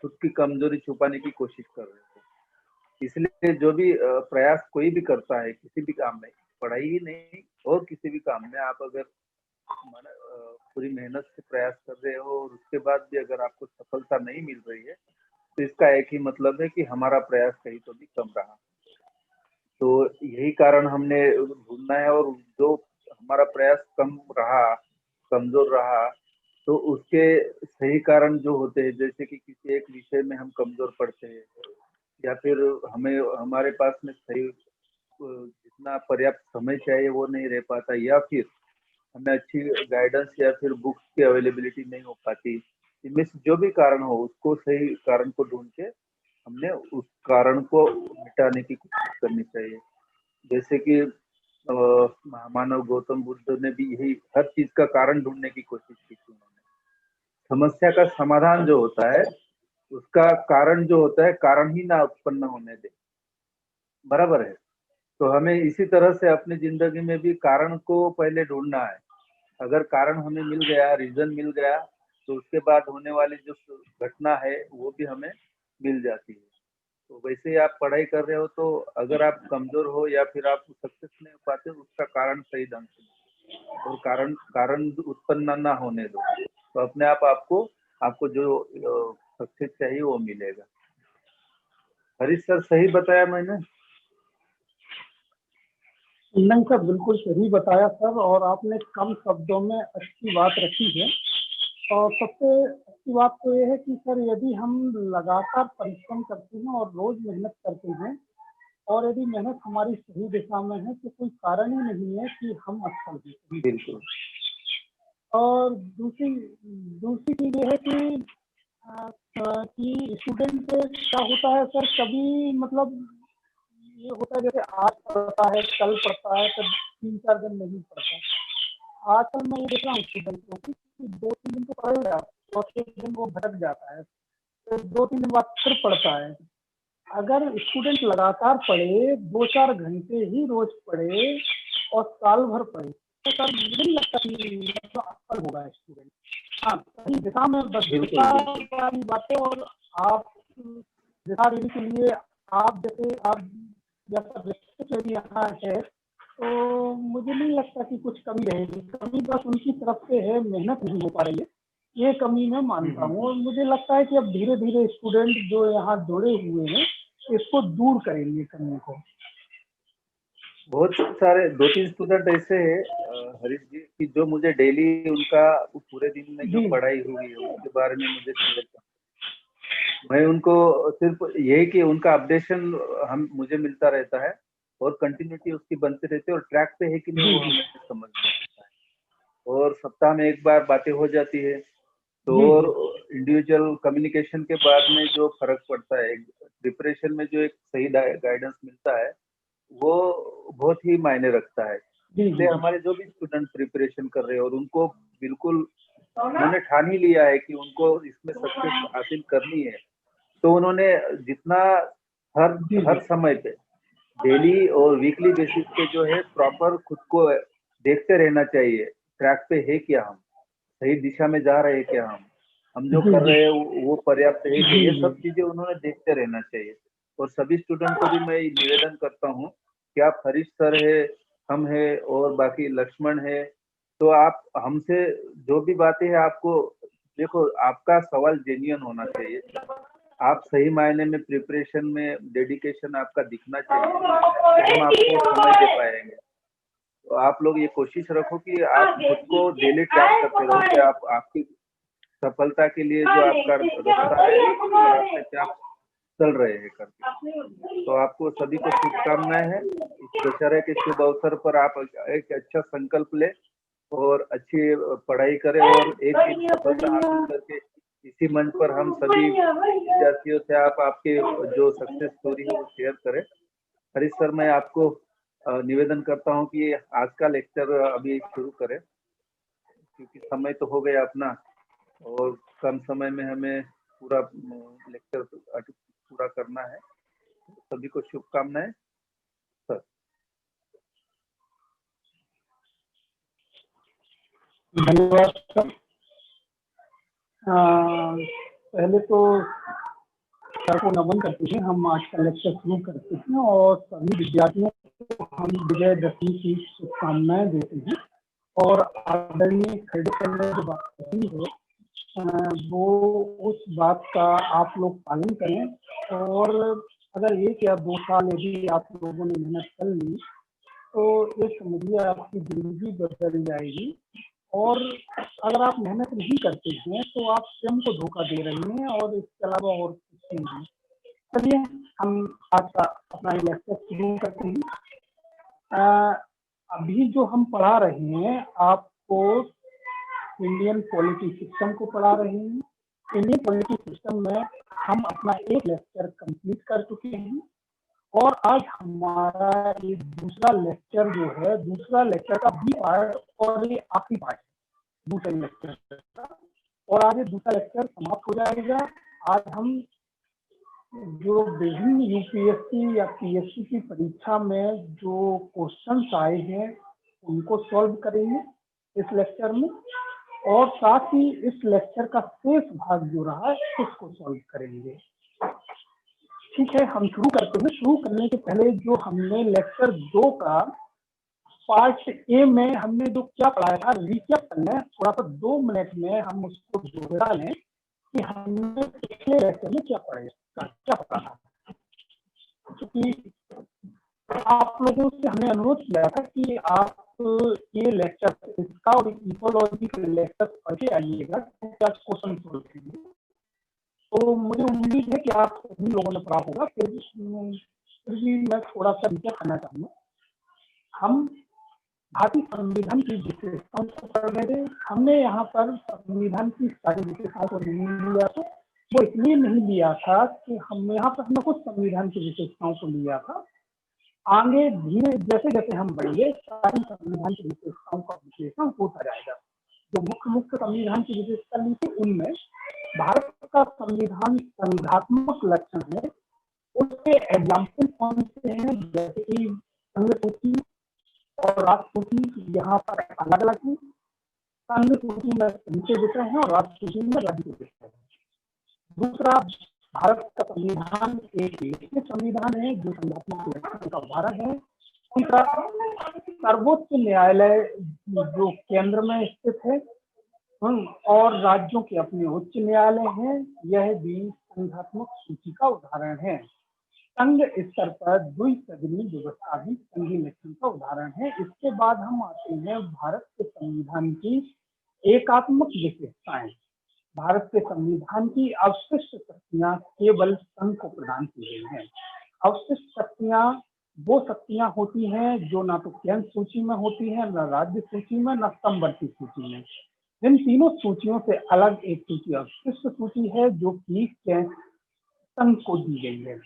खुद की कमजोरी छुपाने की कोशिश कर रहे थे। इसलिए जो भी प्रयास कोई भी करता है किसी भी काम में, पढ़ाई ही नहीं और किसी भी काम में, आप अगर पूरी मेहनत से प्रयास कर रहे हो और उसके बाद भी अगर आपको सफलता नहीं मिल रही है, तो इसका एक ही मतलब है कि हमारा प्रयास कहीं तो भी कम रहा। तो यही कारण हमने ढूंढना है, और जो हमारा प्रयास कम रहा, कमजोर रहा, तो उसके सही कारण जो होते हैं, जैसे कि किसी एक विषय में हम कमजोर पड़ते हैं, या फिर हमें हमारे पास में सही जितना पर्याप्त समय चाहिए वो नहीं रह पाता, या फिर हमें अच्छी गाइडेंस या फिर बुक्स की अवेलेबिलिटी नहीं हो पाती। इनमें से जो भी कारण हो, उसको सही कारण को ढूंढ के हमने उस कारण को मिटाने की कोशिश करनी चाहिए। जैसे कि महामानव गौतम बुद्ध ने भी यही हर चीज का कारण ढूंढने की कोशिश की थी। उन्होंने समस्या का समाधान जो होता है, उसका कारण जो होता है, कारण ही ना उत्पन्न होने दे। बराबर है। तो हमें इसी तरह से अपनी जिंदगी में भी कारण को पहले ढूंढना है। अगर कारण हमें मिल गया, रीजन मिल गया, तो उसके बाद होने वाली जो घटना है वो भी हमें मिल जाती है। तो वैसे ही आप पढ़ाई कर रहे हो, तो अगर आप कमजोर हो या फिर आप सक्सेस नहीं हो पाते, उसका कारण सही ढंग से, और कारण कारण उत्पन्न ना होने दो, तो अपने आप आपको आपको जो सक्सेस चाहिए वो मिलेगा। हरीश सर, सही बताया मैंने? नहीं सर, बिल्कुल सही बताया सर, और आपने कम शब्दों में अच्छी बात रखी है। और सबसे अच्छी बात तो ये है कि सर, यदि हम लगातार परिश्रम करते हैं और रोज मेहनत करते हैं, और यदि मेहनत हमारी सही दिशा में है, तो कोई कारण ही नहीं है कि हम असफल हों। बिल्कुल। और दूसरी दूसरी चीज ये है कि स्टूडेंट क्या होता है सर, कभी मतलब ये होता है जैसे आज पढ़ता है, कल पढ़ता है, फिर 3-4 दिन नहीं पढ़ता। आजकल मैं ये देख रहा हूँ स्टूडेंट को कि 2-3 दिन तो पढ़ेगा, चौथे दिन वो भटक जाता है, तो 2-3 दिन बाद फिर पढ़ता है। अगर स्टूडेंट लगातार पढ़े, 2-4 घंटे ही रोज पढ़े और साल भर पढ़े, तो सर मुझे नहीं लगता कि मतलब असफल होगा स्टूडेंट। हाँ, सही दिशा में बस दिशा वाली बातें, और आप दिशा देने के लिए आप जैसा व्यक्तित्व यदि यहाँ है, तो मुझे नहीं लगता कि कुछ कमी रहेगी। कमी बस उनकी तरफ से है, मेहनत नहीं हो पा रही है, ये कमी मैं मानता हूँ। और मुझे लगता है कि अब धीरे धीरे स्टूडेंट जो यहाँ जुड़े हुए हैं, इसको दूर करेंगे कमी को। बहुत सारे 2-3 स्टूडेंट ऐसे हैं हरीश जी, कि जो मुझे डेली उनका पूरे दिन में जो पढ़ाई हुई है उसके बारे में मुझे शेयर करते। मैं उनको सिर्फ यही कि उनका अपडेशन मुझे मिलता रहता है, और कंटिन्यूटी उसकी बनती रहती है, और ट्रैक पे है कि नहीं वो हमें समझ में आता है। और सप्ताह में एक बार बातें हो जाती है, तो और इंडिविजुअल कम्युनिकेशन के बाद में जो फर्क पड़ता है, प्रिपरेशन में जो एक सही गाइडेंस मिलता है, वो बहुत ही मायने रखता है। इसलिए हमारे जो भी स्टूडेंट प्रिपरेशन कर रहे हैं और उनको बिल्कुल उन्होंने ठान ही लिया है कि उनको इसमें सक्सेस हासिल करनी है, तो उन्होंने जितना हर समय पे डेली और वीकली बेसिस पे जो है प्रॉपर खुद को देखते रहना चाहिए, ट्रैक पे है क्या, हम सही दिशा में जा रहे हैं क्या, हम जो कर रहे हैं वो पर्याप्त है कि, ये सब चीजें उन्होंने देखते रहना चाहिए। और सभी स्टूडेंट को भी मैं निवेदन करता हूँ कि आप हरीश सर है, हम है, और बाकी लक्ष्मण है, तो आप हमसे जो भी बातें हैं, आपको देखो, आपका सवाल जेन्युइन होना चाहिए, आप सही मायने में प्रिपरेशन में डेडिकेशन आपका दिखना चाहिए, तो हम आपको समय दे पाएंगे। तो आप लोग ये कोशिश रखो कि आप खुद को डेली ट्रैक करते रहो कि आप आपकी सफलता के लिए जो आपका रास्ता है, उस रास्ते पे आप चल रहे हैं करके। तो आपको सभी को शुभकामनाएं हैं। इस दशहरे के शुभ अवसर पर आप एक अच्छा संकल्प ले और अच्छी पढ़ाई करें, और एक दिन सफलता हासिल करके इसी मंच पर हम सभी विद्यार्थियों से आप आपके जो सक्सेस स्टोरी है वो शेयर करें। हरीश सर, मैं आपको निवेदन करता हूं कि आज का लेक्चर अभी शुरू करें, क्योंकि समय तो हो गया अपना, और कम समय में हमें पूरा लेक्चर पूरा करना है। सभी को शुभकामनाएं सर। धन्यवाद सर। पहले तो सर को नमन करते हैं। हम आज का लेक्चर शुरू करते हैं और सभी विद्यार्थियों को हम विजयदशमी की शुभकामनाएं देते हैं। और आदरणीय खड़गपुर ने जो बात कही है वो उस बात का आप लोग पालन करें। और अगर 1 या 2 साल यदि आप लोगों ने मेहनत कर ली तो ये समझिए आपकी जिंदगी बदल जाएगी। और अगर आप मेहनत नहीं करते हैं तो आप स्वयं को धोखा दे रहे हैं और इसके अलावा और कुछ नहीं। चलिए हम आज का अपना लेक्चर शुरू करते हैं। अभी जो हम पढ़ा रहे हैं आपको इंडियन पॉलिटी सिस्टम को पढ़ा रहे हैं। इंडियन पॉलिटी सिस्टम में हम अपना एक लेक्चर कंप्लीट कर चुके हैं और आज हमारा ये दूसरा लेक्चर जो है, दूसरा लेक्चर का बी पार्ट और ये आखिरी पार्ट दूसरे लेक्चर का, और आज ये दूसरा लेक्चर समाप्त हो जाएगा। आज हम जो विभिन्न यूपीएससी या पीएससी की परीक्षा में जो क्वेश्चंस आए हैं उनको सॉल्व करेंगे इस लेक्चर में, और साथ ही इस लेक्चर का शेष भाग जो रहा है उसको सॉल्व करेंगे। ठीक है, हम शुरू करते हैं। शुरू करने के पहले जो हमने लेक्चर 2 का पार्ट ए में हमने जो क्या पढ़ाया था रिकैप करना है थोड़ा सा 2 मिनट में हम उसको दोहरा लें कि हमने पिछले लेक्चर में क्या पढ़ा था। क्योंकि आप लोगों से हमने अनुरोध किया था कि आप ये लेक्चर इसका और इकोलॉजी के लेक्चर पढ़ के आइएगा क्या क्वेश्चन सोल्व करेंगे। तो मुझे उम्मीद है कि आप सभी लोगों ने पढ़ा होगा। फिर भी मैं थोड़ा सा रिकैप करना चाहूँगा। हम भारतीय संविधान की विशेषताओं को पढ़ रहे थे। हमने यहाँ पर संविधान की सारी विशेषताओं को नहीं लिया था, वो इसलिए नहीं लिया था कि हम यहाँ पर हमने कुछ संविधान की विशेषताओं को लिया था। आगे धीरे जैसे जैसे हम बढ़ेंगे सारी संविधान की विशेषताओं का विश्लेषण होता जाएगा। जो मुख्य संविधान की विशेषता ली थी उनमें भारत का संविधान संघात्मक लक्षण है, उसके एग्जाम्पल कौन से हैं, जैसे कि संघ सूची और राष्ट्र सूची यहाँ पर अलग अलग है। संघ सूची में संघ विषय है और राष्ट्र सूची में राज्य के विषय है। दूसरा, भारत का संविधान एक लिखित संविधान है जो संघात्मक लक्षण का उदाहरण है। तीसरा, सर्वोच्च न्यायालय जो केंद्र में स्थित है और राज्यों के अपने उच्च न्यायालय हैं, यह भी संघात्मक सूची का उदाहरण है। संघ स्तर पर द्विसदनीय व्यवस्था भी संघीय लक्षण का उदाहरण है। इसके बाद हम आते हैं भारत के संविधान की एकात्मक विशेषताएं। भारत के संविधान की अवशिष्ट शक्तियां केवल संघ को प्रदान की गई हैं। अवशिष्ट शक्तियां वो शक्तियां होती हैं जो ना तो केंद्र सूची में होती है, न राज्य सूची में, न समवर्ती सूची में। इन तीनों सूचियों से अलग एक सूची अवशिष्ट सूची है जो कि संघ को दी गई है।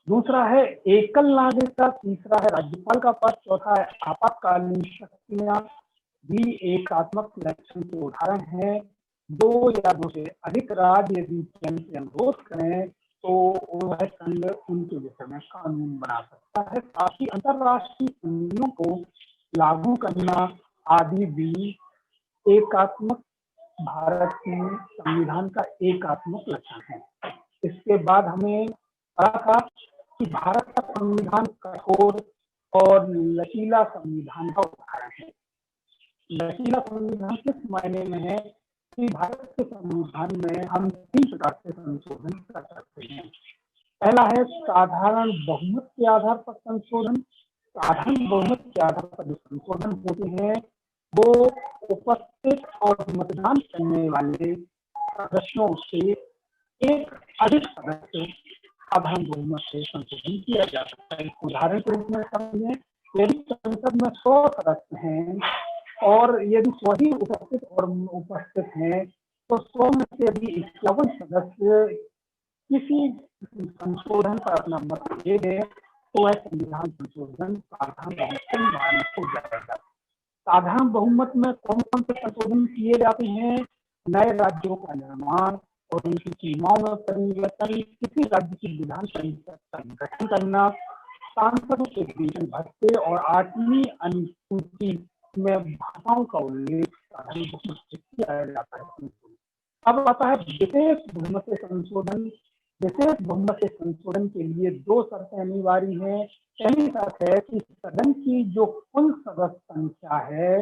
दूसरा है एकल नागरिकता, तीसरा है राज्यपाल का पद, चौथा है आपातकालीन शक्तियां भी एकात्मक लक्षण के उदाहरण है। 2 या 2 से अधिक राज्य यदि केंद्र से अनुरोध करें तो वह संघ उनके विषय में कानून बना सकता है। साथ ही अंतरराष्ट्रीय संधियों को लागू करना आदि भी एकात्मक भारत के संविधान का एकात्मक लक्षण है। इसके बाद हमें पता था कि भारत का संविधान कठोर और लचीला संविधान का उदाहरण है। लचीला संविधान किस मायने में है कि भारत के संविधान में हम 3 प्रकार से संशोधन कर सकते हैं। पहला है साधारण बहुमत के आधार पर संशोधन। साधारण बहुमत के आधार पर जो संशोधन होते हैं वो उपस्थित और मतदान करने वाले सदस्यों से एक अधिक सदस्य साधारण बहुमत से संशोधन किया जा सकता है। उदाहरण के रूप में समझें, यदि संसद में 100 सदस्य हैं और यदि 100 ही उपस्थित हैं तो 100 में से यदि 51 सदस्य किसी संशोधन पर अपना मत दे दें तो वह संविधान संशोधन साधारण बहुमत हो जाएगा। साधारण बहुमत में कौन कौन से संशोधन किए जाते हैं? नए राज्यों का निर्माण और उनकी सीमाओं में परिवर्तन, किसी राज्य की विधान परिषद का गठन करना, सांसदों के वेतन भत्ते और 8वीं अनुसूची में भाषाओं का उल्लेख साधारण बहुमत से किया जाता है। अब आता है विशेष बहुमत से संशोधन। विशेष बहुमत से संशोधन के लिए 2 शर्तें अनिवार्य हैं। पहली शर्त है कि सदन की जो कुल सदस्य संख्या है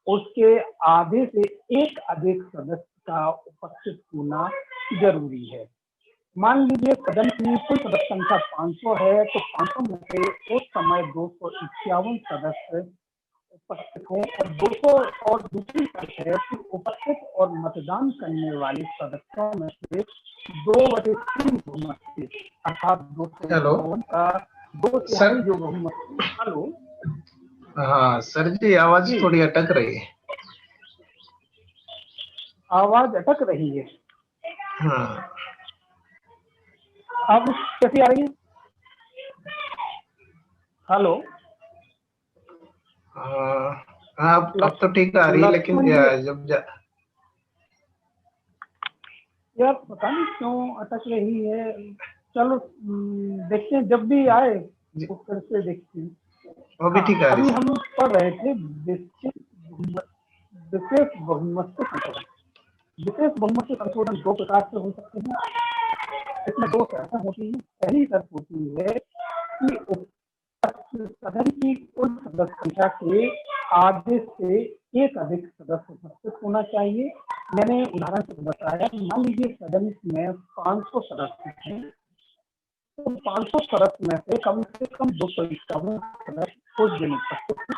उसके आधे से एक अधिक सदस्य का उपस्थित होना जरूरी है। मान लीजिए सदन की कुल सदस्य संख्या 500 है, तो 500 में से उस समय 251 सदस्य उपस्थित हों और 200 और दूसरी शर्त है कि उपस्थित और मतदान करने वाले सदस्यों में से 2/3 बहुमत से अर्थात 251 का 2/3 जो बहुमत। हेलो, हाँ सर जी, आवाज थोड़ी अटक रही है। आवाज अटक रही है। हाँ, अब कैसी आ रही है? हेलो, अब तो ठीक आ रही है, लेकिन जब यार पता नहीं क्यों अटक रही है। चलो देखते हैं, जब भी आए तो फिर से देखते हैं। वो भी ठीक आ रही अभी है। हम पढ़ रहे थे विशेष बहुमत से संशोधन। विशेष बहुमत से संशोधन 2 प्रकार से हो सकते हैं। इसमें 2 शर्तें होती हैं। पहली शर्त होती है कि सदन की कुल सदस्य संख्या के आधे से एक अधिक सदस्य उपस्थित होना चाहिए। मैंने उदाहरण से बताया, मान लीजिए सदन में 500 सदस्य हैं, तो 500 सदस्य में से कम 251 सदस्य उस दिन उपस्थित हैं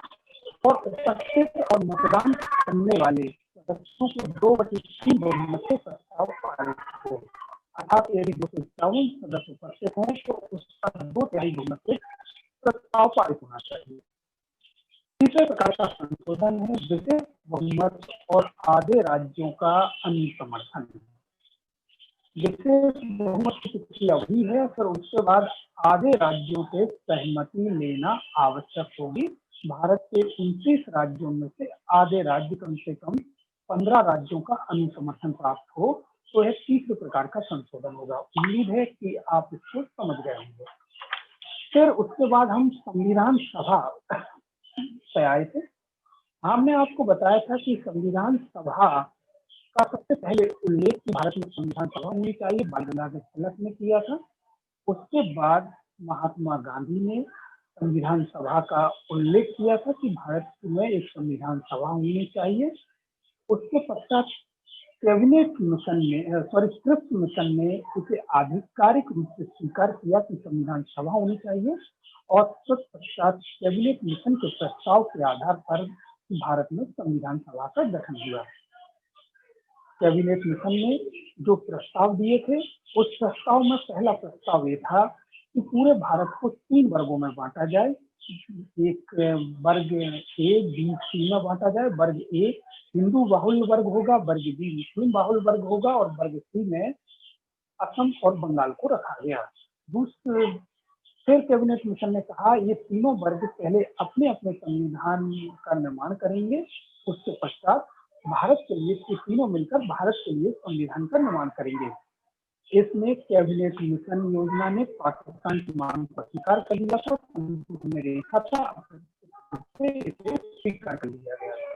और उपस्थित और मतदान करने वाले सदस्यों के 2/3 बहुमत से प्रस्ताव पारित हो। अर्थात यदि 251 सदस्य उपस्थित हैं तो उसका 2/3 बहुमत से प्रस्ताव पारित होना चाहिए। तीसरे प्रकार का संशोधन है विशेष बहुमत और आधे राज्यों का अनुसमर्थन। विशेष बहुमत की कुछ अवधि है, फिर उसके बाद आधे राज्यों से सहमति लेना आवश्यक होगी। भारत के 29 राज्यों में से आधे राज्य कम से कम 15 राज्यों का अनुसमर्थन प्राप्त हो, तो यह तीसरे प्रकार का संशोधन होगा। उम्मीद है कि आप इसको समझ गए होंगे। फिर उसके बाद हम संविधान सभा पे आए थे। हमने आपको बताया था कि संविधान सभा का सबसे पहले उल्लेख भारत में संविधान सभा होनी चाहिए, बाल गंगाधर तिलक ने किया था। उसके बाद महात्मा गांधी ने संविधान सभा का उल्लेख किया था कि भारत में एक संविधान सभा होनी चाहिए। उसके पश्चात कैबिनेट मिशन ने क्रिप्स मिशन ने इसे आधिकारिक रूप से स्वीकार किया कि संविधान सभा होनी चाहिए और तत्पश्चात कैबिनेट मिशन के प्रस्ताव के आधार पर भारत में संविधान सभा का गठन हुआ। कैबिनेट मिशन ने जो प्रस्ताव दिए थे, उस प्रस्ताव में पहला प्रस्ताव ये था कि पूरे भारत को 3 वर्गों में बांटा जाए। एक वर्ग ए, बी, सी में बांटा जाए। वर्ग ए हिंदू बाहुल्य वर्ग होगा, वर्ग बी मुस्लिम बाहुल्य वर्ग होगा और वर्ग सी में असम और बंगाल को रखा गया। फिर कैबिनेट मिशन ने कहा ये तीनों वर्ग पहले अपने अपने संविधान का निर्माण करेंगे, उसके पश्चात भारत के लिए तीनों मिलकर भारत के लिए संविधान का निर्माण करेंगे। इसमें कैबिनेट मिशन योजना ने पाकिस्तान की मांग को स्वीकार कर लिया था, में रेखा था, इसे स्वीकार कर लिया गया था।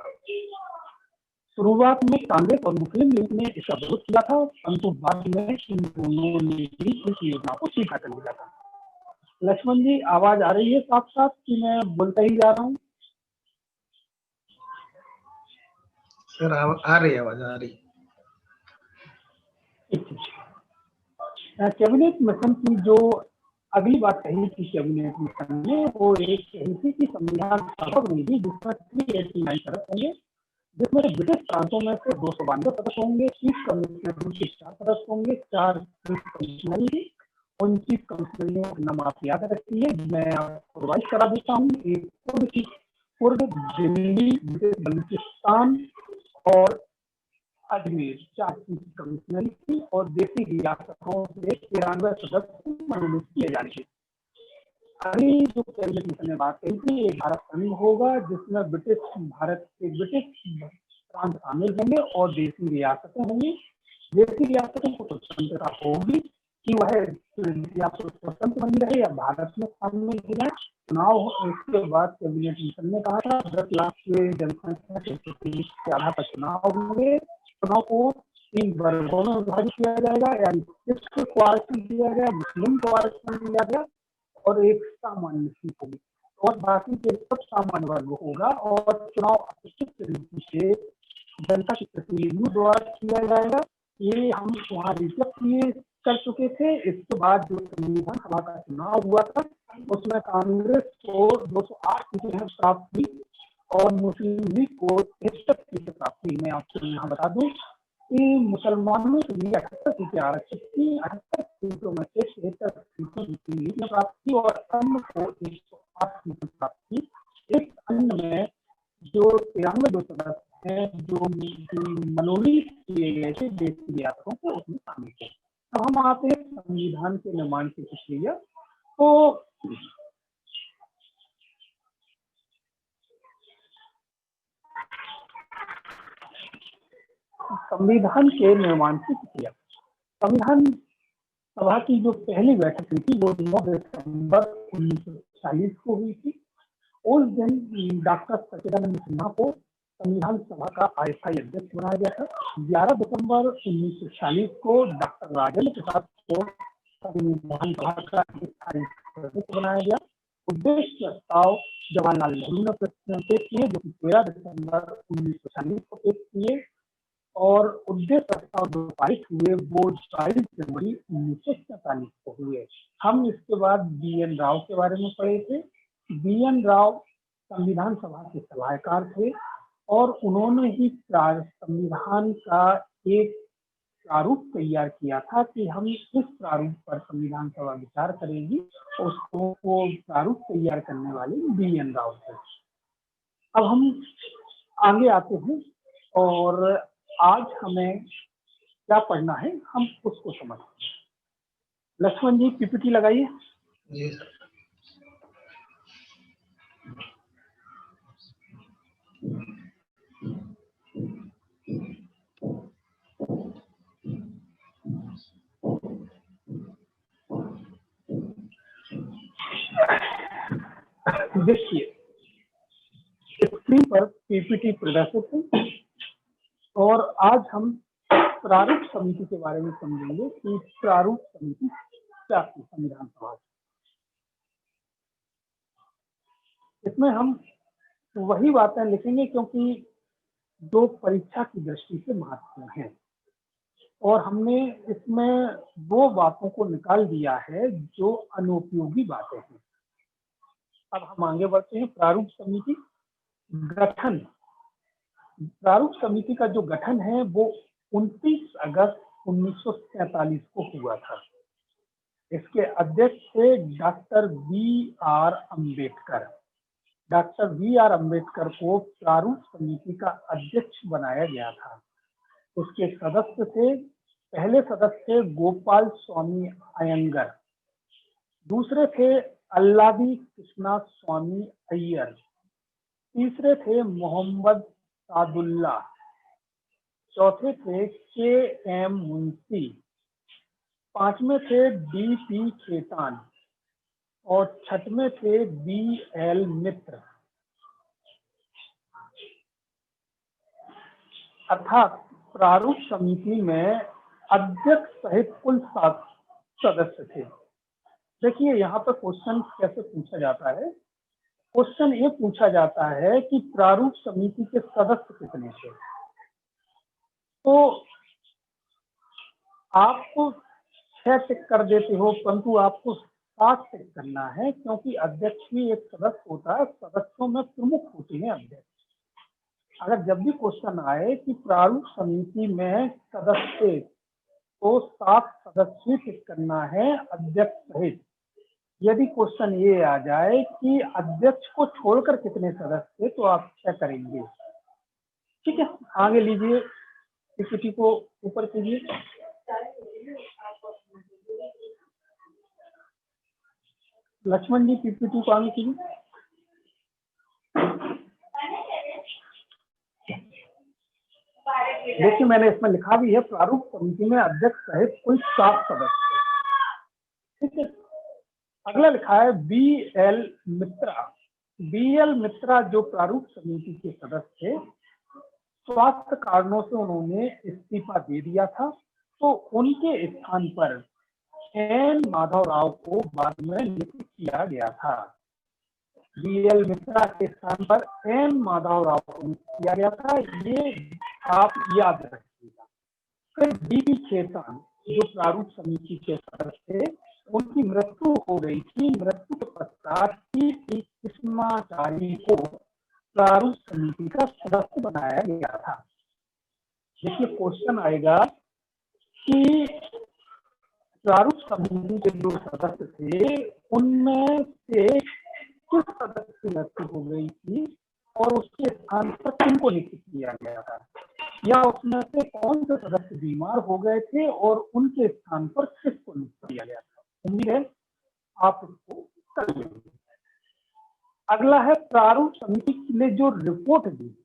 शुरुआत में कांग्रेस और मुस्लिम लीग ने इसका विरोध किया था, परंतु बाद में इन दोनों ने भी इस योजना को स्वीकार कर लिया था। लक्ष्मण जी, आवाज आ रही है साफ साफ कि मैं बोलता ही जा रहा हूँ? सर आ रही आवाज आ रही। कैबिनेट मिशन की जो अगली बात कही थी कैबिनेट मिशन ने, वो एक कही थी कि संविधान सभा होगी जिसमें 389 सदस्य होंगे, जिसमें ब्रिटिश प्रांतों में से 292 सदस्य होंगे, चीफ कमिश्नर के 4 सदस्य होंगे, 4 चीफ कमिश्नरी। उन चीफ कमिश्नरियों के नाम आप याद रखिए, मैं आपको रिवाइज करा देता हूँ। एक कुर्द, दिल्ली, बलूचिस्तान और अजमेर 4 चीफ कमिश्नरी थी और देशी रियासतों से 93 सदस्य मनोनीत किए जाएंगे। अभी जो कैबिनेट मिशन ने बात कही थी, एक भारत संघ होगा जिसमें भारत के ब्रिटिश प्रांत शामिल होंगे और देशी रियासतें होंगी। देशी रियासतों को स्वतंत्रता होगी कि वह या तो स्वतंत्र बनी रहे या भारत में शामिल हो जाए। चुनाव इसके बाद कैबिनेट मिशन ने कहा था 10 लाख के जनसंख्या के आधार पर चुनाव होंगे। चुनाव को 3 वर्गों में विभाजित किया जाएगा, यानी सिख को आरक्षण दिया गया, मुस्लिम को आरक्षण दिया गया और एक सामान्य सीट होगी और बाकी के सब सामान्य वर्ग होगा और चुनाव अपेक्षित रीति से जनता के प्रतिनिधियों द्वारा किया जाएगा। ये हम वहाँ रिजर्व किए कर चुके थे। इसके बाद जो संविधान सभा का चुनाव हुआ था उसमें कांग्रेस को 208 सीटें प्राप्त हुई और मुस्लिम लीग को 63 सीटें प्राप्त हुई। मैं आपको यहाँ बता दूं कि मुसलमानों के लिए 78 सीटें आरक्षित थी, 78 सीटों में से 73 सीटें मुस्लिम लीग ने प्राप्त की और अन्य को 108 सीटें प्राप्त की। इस अन्य में जो 93 जो सदस्य हैं जो मनोनीत किए गए थे देशी यात्रियों को उसमें शामिल थे। अब हम आते हैं संविधान के निर्माण की प्रक्रिया। तो संविधान के निर्माण की प्रक्रिया, संविधान सभा की जो पहली बैठक हुई थी वो 9 दिसंबर 1940 को हुई थी। उस दिन डॉक्टर सच्चिदानंद सिन्हा को संविधान सभा का अस्थायी अध्यक्ष बनाया गया था। 11 दिसंबर 1940 को डॉक्टर राजेंद्र प्रसाद को संविधान सभा का अस्थायी सदस्य बनाया गया। उद्देश्य प्रस्ताव जवाहरलाल नेहरू ने पेश किए जो कि 13 दिसंबर 1940 को पेश किए और उद्देश्य प्रस्ताव जो पारित हुए वो 22 जनवरी 1947 को हुए। हम इसके बाद BN राव के बारे में पढ़े थे। BN राव संविधान सभा के सलाहकार थे और उन्होंने ही संविधान का एक प्रारूप तैयार किया था कि हम इस प्रारूप पर संविधान सभा विचार करेगी। उसको वो प्रारूप तैयार करने वाले BN राव थे। अब हम आगे आते हैं और आज हमें क्या पढ़ना है हम उसको समझते हैं। लक्ष्मण जी PPT लगाइए। जी सर। देखिए स्क्रीन पर PPT प्रदर्शित है और आज हम प्रारूप समिति के बारे में समझेंगे कि प्रारूप समिति क्या थी संविधान सभा। इसमें हम वही बातें लिखेंगे क्योंकि जो परीक्षा की दृष्टि से महत्वपूर्ण है और हमने इसमें वो बातों को निकाल दिया है जो अनुपयोगी बातें हैं। अब हम आगे बढ़ते हैं। प्रारूप समिति गठन। प्रारूप समिति का जो गठन है वो 29 अगस्त 1947 को हुआ था। इसके अध्यक्ष थे doctor BR Ambedkar. Doctor BR Ambedkar को प्रारूप समिति का अध्यक्ष बनाया गया था। उसके सदस्य थे, पहले सदस्य थे गोपाल स्वामी अयंगर, दूसरे थे अल्लादी कृष्णा स्वामी अय्यर, तीसरे थे मोहम्मद सादुल्ला, चौथे थे KM मुंशी, पांचवें थे DP खेतान और छठवें थे BL मित्र। अर्थात प्रारूप समिति में अध्यक्ष सहित कुल 7 सदस्य थे। देखिए यहाँ पर क्वेश्चन कैसे पूछा जाता है। क्वेश्चन ये पूछा जाता है कि प्रारूप समिति के सदस्य कितने थे। तो आपको 6 टिक कर देते हो परंतु आपको 7 टिक करना है क्योंकि अध्यक्ष भी एक सदस्य होता है। सदस्यों में प्रमुख होते हैं अध्यक्ष। अगर जब भी क्वेश्चन आए कि प्रारूप समिति में सदस्य तो 7 सदस्य टिक करना है अध्यक्ष सहित। यदि क्वेश्चन ये आ जाए कि अध्यक्ष को छोड़कर कितने सदस्य थे तो आप क्या करेंगे। ठीक है, आगे लीजिए, PPT को ऊपर कीजिए। लक्ष्मण जी PPT को आगे कीजिए। देखिए मैंने इसमें लिखा भी है प्रारूप समिति में अध्यक्ष सहित कुल 7 सदस्य। ठीक है, अगला लिखा है BL मित्रा। BL मित्रा जो प्रारूप समिति के सदस्य थे स्वास्थ्य कारणों से उन्होंने इस्तीफा दे दिया था, तो उनके स्थान पर एन माधव राव को बाद में नियुक्त किया गया था। बीएल मिश्रा के स्थान पर एन माधव राव को नियुक्त किया गया था, ये आप याद रखिएगा। फिर डीबी खेतान जो प्रारूप समिति के सदस्य थे, उनकी मृत्यु हो गई थी। मृत्यु के पश्चात ही कृष्णाचारी को प्रारूप समिति का सदस्य बनाया गया था। देखिए क्वेश्चन आएगा कि प्रारूप समिति के जो सदस्य थे उनमें से किस सदस्य की मृत्यु हो गई थी और उसके स्थान पर किनको नियुक्त किया गया था, या उसमें से कौन से सदस्य बीमार हो गए थे और उनके स्थान पर किसको नियुक्त किया गया था। उम्मीद है आप इसको कर लेंगे। अगला है प्रारूप समिति ने जो रिपोर्ट दी,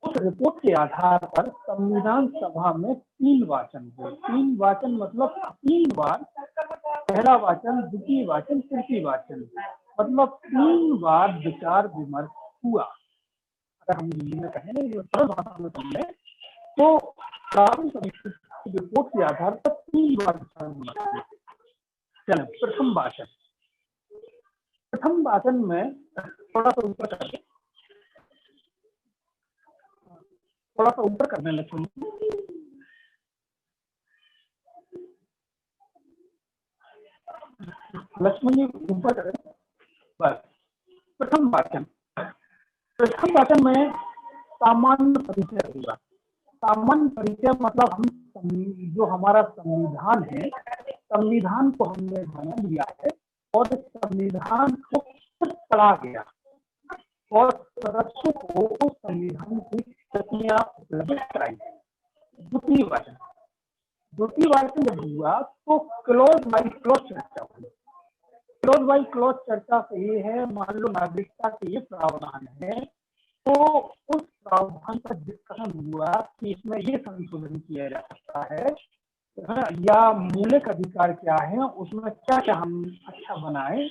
उस रिपोर्ट के आधार पर संविधान सभा में 3 वाचन हुए। 3 वाचन मतलब 3 बार, पहला वाचन, द्वितीय वाचन, तृतीय वाचन, मतलब 3 बार विचार विमर्श हुआ। अगर हम हिंदी में कहें, सरल भाषा में समझे तो प्रारूप समिति की रिपोर्ट के आधार पर 3 बार विचार विमर्श हुआ। चलो प्रथम वाचन में थोड़ा सा ऊपर करने लगे। लक्ष्मण जी ऊपर करें बस। प्रथम वाचन में सामान्य परिचय हुआ। सामान्य परिचय मतलब हम जो हमारा संविधान है, संविधान को हमने ध्यान दिया है और संविधान को पढ़ा गया और सदस्यों को उस संविधान की प्रतियां उपलब्ध कराई। द्वितीय वाचन जब हुआ तो क्लोज बाई क्लोज चर्चा हुई। क्लोज बाई क्लोज चर्चा से ये है, मान लो नागरिकता के ये प्रावधान है तो उस प्रावधान का डिस्कशन हुआ कि इसमें ये संशोधन किया जा सकता है या मौलिक अधिकार क्या है, उसमें क्या क्या हम अच्छा बनाए।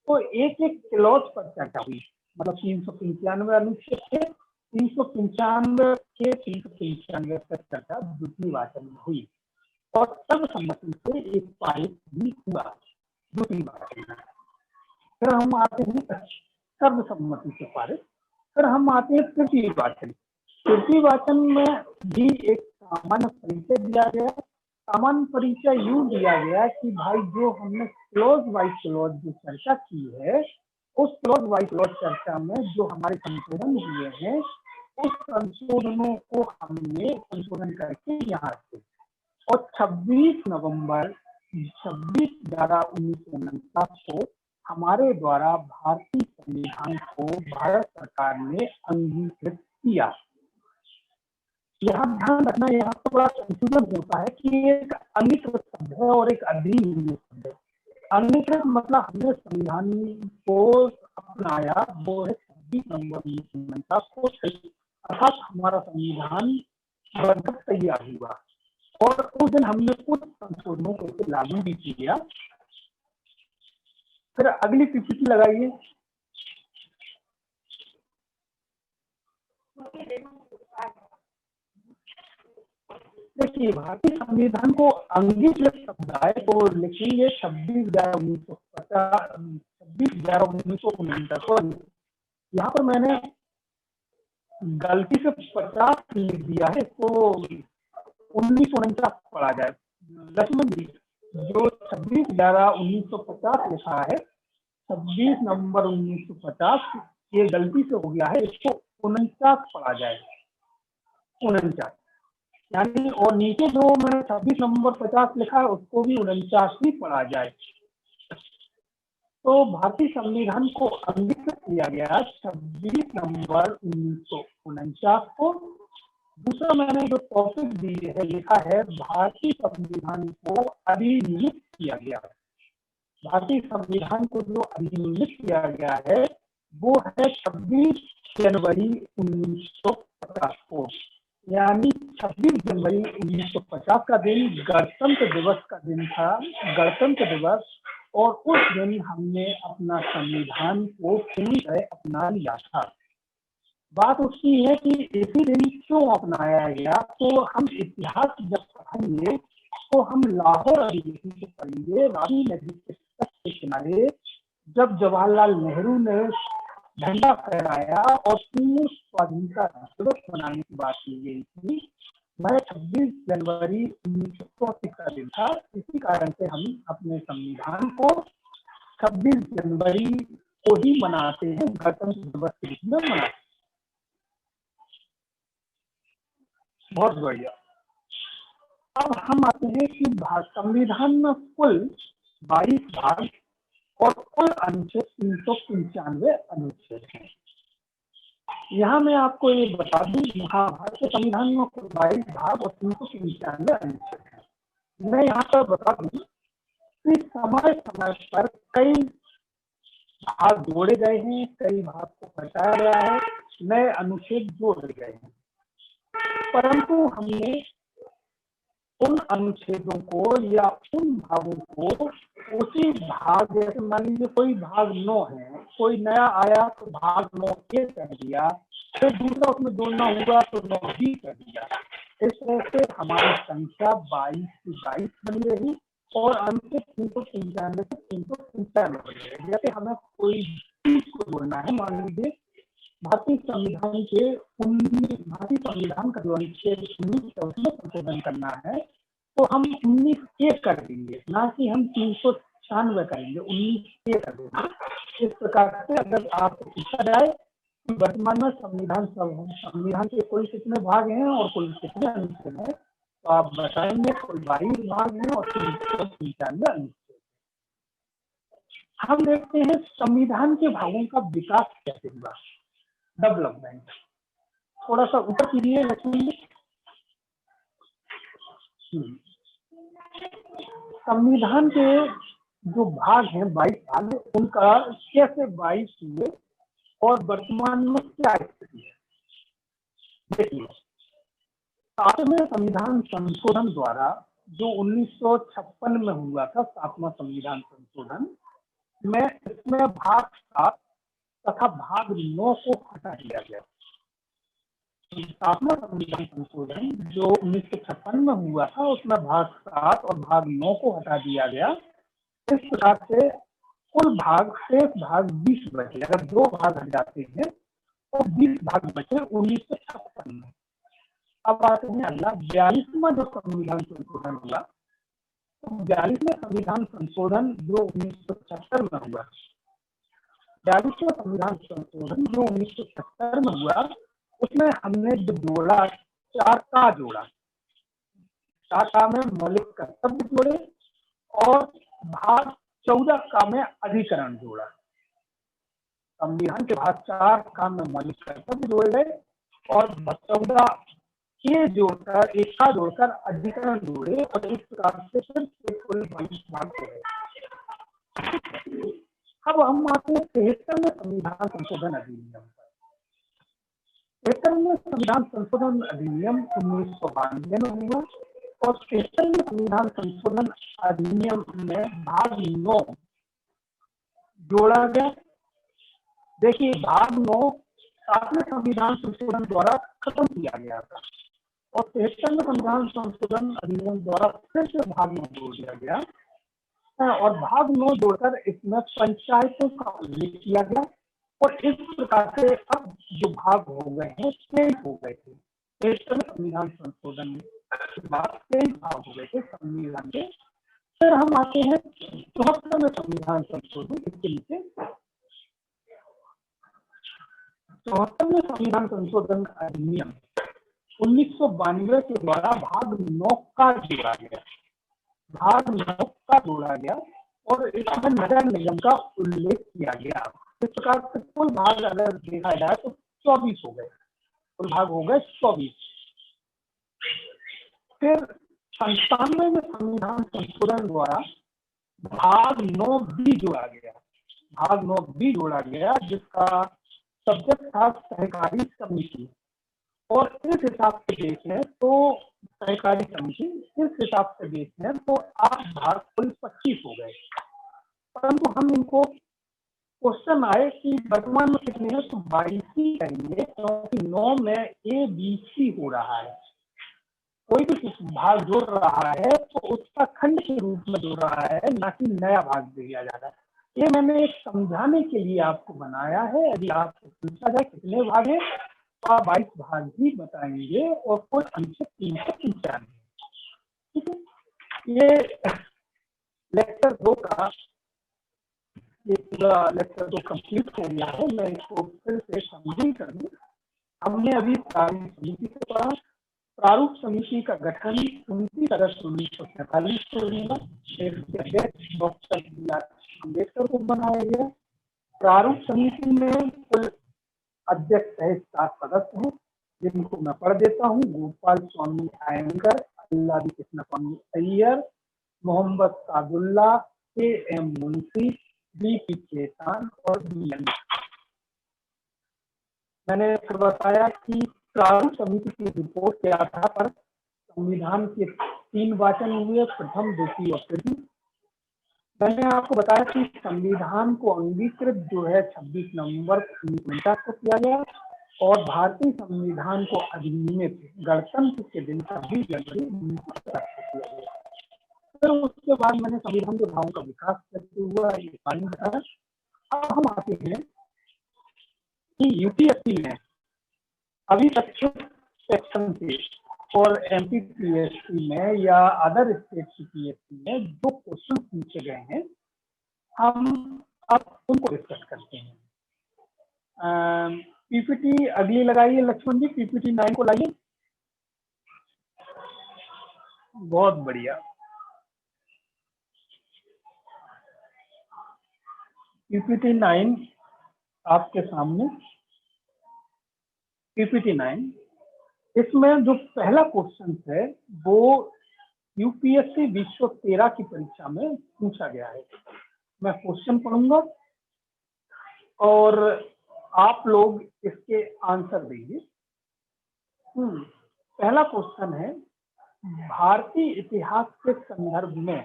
तो एक एक क्लॉज पर चर्चा हुई। मतलब 395 अनुच्छेद थे, 395 के 395 तक चर्चा द्वितीय वाचन में हुई और सर्वसम्मति से एक पारित भी हुआ द्वितीय वाचन में। फिर हम आते हैं सर्वसम्मति से पारित। फिर हम आते हैं तृतीय वाचन। तृतीय वाचन में भी एक सामान्य परिचय दिया गया। सामान्य परिचय यूं दिया गया कि भाई जो हमने क्लोज बाई क्लोज जो चर्चा की है, उस क्लोज बाई क्लोज चर्चा में जो हमारे संशोधन हुए हैं, उस संशोधनों को हमने संशोधन करके यहाँ रखे और 26/11/1949 को हमारे द्वारा भारतीय संविधान को भारत सरकार ने अंगीकृत किया। यहाँ ध्यान रखना, यहाँ तो बड़ा कंफ्यूजन होता है कि एक अंगीकृत शब्द है और एक अधिनियम शब्द है। अंगीकृत मतलब हमने संविधान को अपनाया, वो है 26 नवंबर 1949 को, अर्थात हमारा संविधान बनकर तैयार हुआ और उस दिन हमने कुछ संशोधनों को लागू भी किया। फिर अगली पीपीटी लगाइए। देखिए भारतीय संविधान को अंगीकृत शब्द आए तो लिखेंगे 26/11/1949। यहाँ पर मैंने गलती से 50 लिख दिया है तो 1949 पढ़ा जाए। लक्ष्मण जी जो 26/11/1950 लिखा है, 26 नवंबर 1950, ये गलती से हो गया है, इसको 49 पढ़ा जाए। 49 यानी, और नीचे जो मैंने 26 नवंबर 50 लिखा है उसको भी 49 ही पढ़ा जाए। तो भारतीय संविधान को अंगीकृत किया गया 26 नवंबर 1949 को। दूसरा मैंने जो टॉपिक दी है, लिखा है भारतीय संविधान को अधिनियमित किया गया। भारतीय संविधान को जो अधिनियमित किया गया है वो है 26 जनवरी 1950 को, यानी 26 जनवरी 1950 का दिन गणतंत्र दिवस का दिन था, गणतंत्र दिवस। और उस दिन हमने अपना संविधान को पूरी तरह अपना लिया था। बात उसकी है कि इसी दिन क्यों अपनाया गया। तो हम इतिहास जब पढ़ेंगे तो हम लाहौर अधिवेशन को पढ़ेंगे। रावी नदी के तट के किनारे जब जवाहरलाल नेहरू ने झंडा फहराया और पूर्ण स्वाधीनता दिवस मनाने की बात की गई थी, वह 26 जनवरी 1934 का दिन था। इसी कारण से हम अपने संविधान को 26 जनवरी को ही मनाते हैं, गणतंत्र दिवस के रूप में मनाते हैं। बहुत बढ़िया। अब हम आते हैं कि संविधान में कुल 22 भाग और कुल अनुच्छेद 395 अनुच्छेद हैं। यहाँ मैं आपको ये बता दूं, भारत के संविधान में कुल 22 भाग और 395 अनुच्छेद हैं। मैं यहाँ पर बता दूं कि समय समय पर कई भाग जोड़े गए हैं, कई भाग को हटाया गया है, नए अनुच्छेद जोड़े गए हैं, परंतु हमने उन अनुच्छेदों को या उन भागों को उसी भाग, जैसे मान लीजिए कोई भाग 9 है, कोई नया आया तो भाग 9A कर दिया, फिर दूसरा उसमें जोड़ना होगा तो 9B कर दिया। इस तरह से हमारी संख्या 22 की 22 बनी रही और अनुच्छेद 395 से 395 बनी रही। जैसे हमें कोई चीज को जोड़ना है, मान लीजिए भारतीय संविधान का जो अनुच्छेद 19 है उसमें संशोधन करना है, तो हम 19A कर देंगे, ना कि हम 396 करेंगे, 19A कर देंगे। इस प्रकार से अगर आपको पूछा जाए कि वर्तमान में संविधान के कुल कितने भाग हैं और कुल कितने अनुच्छेद हैं, तो आप बताएंगे कुल 22 भाग हैं और 395 अनुच्छेद। हम देखते हैं संविधान के भागों का विकास कैसे हुआ, डेवलपमेंट। थोड़ा सा ऊपर कीजिए लक्ष्मण। संविधान के जो भाग हैं 22 भाग, उनका कैसे 22 हुए और वर्तमान में क्या स्थिति है। देखिए, 7वें संविधान संशोधन द्वारा जो 1956 में हुआ था, 7वां संविधान संशोधन में, इसमें भाग 7 तथा भाग 9 को हटा दिया गया। 7वां संविधान संशोधन जो 1956 में हुआ था, उसमें भाग 7 और भाग 9 को हटा दिया गया। इस प्रकार से कुल भाग, शेष भाग 20 बचे। अगर 2 भाग हट जाते हैं तो 20 भाग बचे 1956 में। अब आते हैं अगला 42वां जो संविधान संशोधन हुआ, तो 42वें संविधान संशोधन जो 1976 में हुआ, 42वां संविधान संशोधन जो 1976 में हुआ, उसमें हमने जो जोड़ा 4 का जोड़ा, 4 का में मौलिक कर्तव्य जोड़े और भाग 14 का में अधिकरण जोड़ा। संविधान के भाग 4 का में मौलिक कर्तव्य जोड़े गए और 14 के जोड़कर, एक का जोड़कर अधिकरण जोड़े और इस प्रकार से फिर कुल 22 भाग हो गए। अब हम आते हैं 73वें संविधान संशोधन अधिनियम पर। 73वें संविधान संशोधन अधिनियम 1992 में हुआ और 73वें संविधान संशोधन अधिनियम में भाग 9 जोड़ा गया। देखिए, भाग 9 7वें संविधान संशोधन द्वारा खत्म किया गया था और 73वें संविधान संशोधन अधिनियम द्वारा फिर से भाग 9 जोड़ दिया गया और भाग 9 जोड़कर इसमें पंचायतों का उल्लेख किया गया और इस प्रकार से अब जो भाग हो गए हैं 23 हो गए थे। 73वें संविधान संशोधन के बाद 23 भाग हो गए थे संविधान के। फिर हम आते हैं 74वें संविधान संशोधन। इसके नीचे 74वें संविधान संशोधन अधिनियम 1992 के द्वारा भाग 9 का जोड़ा गया, भाग 9 का जोड़ा गया और इसमें नगर निगम का उल्लेख किया गया। इस प्रकार से कुल भाग अगर देखा जाए तो 24 हो गए, कुल भाग हो गए 24। फिर 97वें संविधान संशोधन द्वारा भाग 9B जोड़ा गया, भाग 9B जोड़ा गया जिसका सब्जेक्ट था सहकारी समिति और इस हिसाब से देखें तो सहकारी समिति, इस हिसाब से देखें तो 8 भाग कुल 25 हो गए, परंतु हम इनको क्वेश्चन आए कि वर्तमान में कितने हैं, तो 22 ही कहेंगे, क्योंकि 9 में ABC हो रहा है। कोई भी भाग जोड़ रहा है तो उसका खंड के रूप में जोड़ रहा है, ना कि नया भाग दिया जा रहा है। ये मैंने एक समझाने के लिए आपको बनाया है। यदि आपको पूछा जाए कितने भाग हैं तो आप 22 भाग ही बताएंगे और कुल अंक 395। ठीक है, ये लेक्चर 2 का ये पूरा लेक्चर 2 कंप्लीट हो गया है। मैं इसको फिर से समझी कर दूं। हमने अभी प्रारूप समिति से पढ़ा। प्रारूप समिति का गठन 29 अगस्त 1947 को हुआ। इसके अध्यक्ष डॉक्टर B.R. अम्बेडकर को बनाया गया। प्रारूप समिति में कुल अध्यक्ष सहित 7 सदस्य हैं, जिनको मैं पढ़ देता हूँ। गोपाल स्वामी आयंगर, अल्लादी कृष्ण स्वामी अय्यर, मोहम्मद सादुल्ला, K.M. मुंशी, B.P. खेतान और B.N. मैंने फिर बताया कि प्रारूप समिति की रिपोर्ट के आधार पर संविधान के 3 वाचन हुए, प्रथम, द्वितीय और तृतीय। मैंने आपको बताया कि संविधान को अंगीकृत जो है 26 नवंबर 1949 को किया गया और भारतीय संविधान को अधिनियमित गणतंत्र के दिन 26 जनवरी 1950 को किया गया। फिर उसके बाद मैंने संविधान के भावों का विकास करते हुआ ये पानी बताया। अब हम आते हैं कि यूपीएससी में अभी तक सेक्शन थे और एमपीपीएससी में या अदर स्टेट की पीएससी में जो क्वेश्चन पूछे गए हैं, हम अब उनको डिस्कस करते हैं। पीपीटी अगली लगाइए लक्ष्मण जी, पीपीटी 9 को लाइए। बहुत बढ़िया। पीपीटी 9 आपके सामने। पीपीटी 9 इसमें जो पहला क्वेश्चन है वो यूपीएससी विश्व 13 की परीक्षा में पूछा गया है। मैं क्वेश्चन पढ़ूंगा और आप लोग इसके आंसर देंगे। पहला क्वेश्चन है, भारतीय इतिहास के संदर्भ में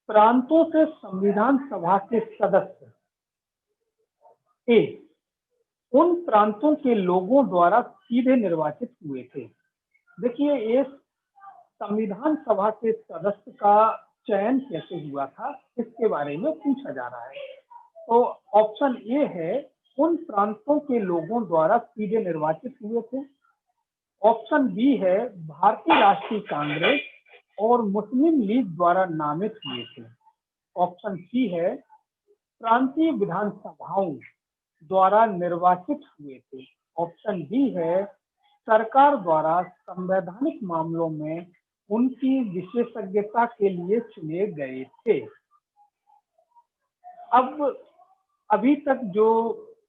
प्रांतों से संविधान सभा के सदस्य ए उन प्रांतों के लोगों द्वारा सीधे निर्वाचित हुए थे। देखिए, इस संविधान सभा के सदस्य का चयन कैसे हुआ था इसके बारे में पूछा जा रहा है। तो ऑप्शन ए है, उन प्रांतों के लोगों द्वारा सीधे निर्वाचित हुए थे। ऑप्शन बी है, भारतीय राष्ट्रीय कांग्रेस और मुस्लिम लीग द्वारा नामित हुए थे। ऑप्शन सी है, प्रांतीय विधानसभाओं द्वारा निर्वाचित हुए थे। ऑप्शन डी है, सरकार द्वारा संवैधानिक मामलों में उनकी विशेषज्ञता के लिए चुने गए थे। अब अभी तक जो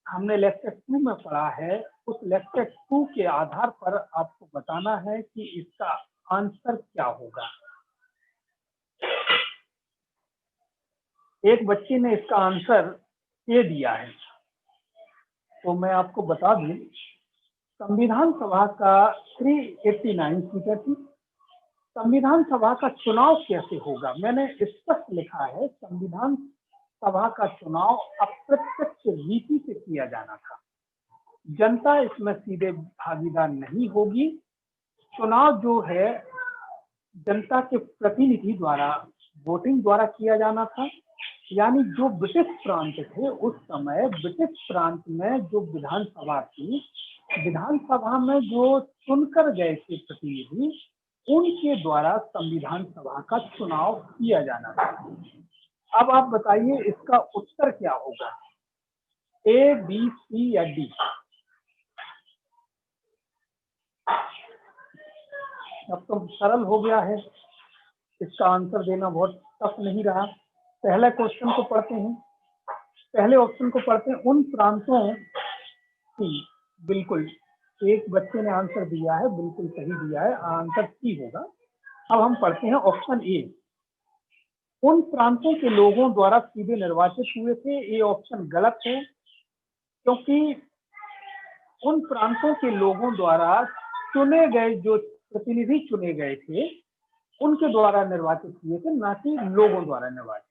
हमने लेक्चर 2 में पढ़ा है, उस लेक्चर 2 के आधार पर आपको बताना है कि इसका आंसर क्या होगा। एक बच्चे ने इसका आंसर ए दिया है, तो मैं आपको बता दूं, संविधान सभा का 389 सीटें थी। संविधान सभा का चुनाव कैसे होगा, मैंने स्पष्ट लिखा है, संविधान सभा का चुनाव अप्रत्यक्ष रीति से किया जाना था। जनता इसमें सीधे भागीदार नहीं होगी। चुनाव जो है जनता के प्रतिनिधि द्वारा वोटिंग द्वारा किया जाना था। यानी जो ब्रिटिश प्रांत थे उस समय, ब्रिटिश प्रांत में जो विधानसभा थी, विधानसभा में जो चुनकर गए थे प्रतिनिधि, उनके द्वारा संविधान सभा का चुनाव किया जाना था। अब आप बताइए इसका उत्तर क्या होगा, ए, बी, सी या डी? अब तो सरल हो गया है, इसका आंसर देना बहुत टफ नहीं रहा। पहले क्वेश्चन को पढ़ते हैं, पहले ऑप्शन को पढ़ते हैं। उन प्रांतों की, बिल्कुल एक बच्चे ने आंसर दिया है, बिल्कुल सही दिया है, आंसर सी होगा। अब हम पढ़ते हैं ऑप्शन ए, उन प्रांतों के लोगों द्वारा सीधे निर्वाचित हुए थे। ये ऑप्शन गलत है, क्योंकि उन प्रांतों के लोगों द्वारा चुने गए, जो प्रतिनिधि चुने गए थे, उनके द्वारा निर्वाचित हुए थे, ना कि लोगों द्वारा निर्वाचित।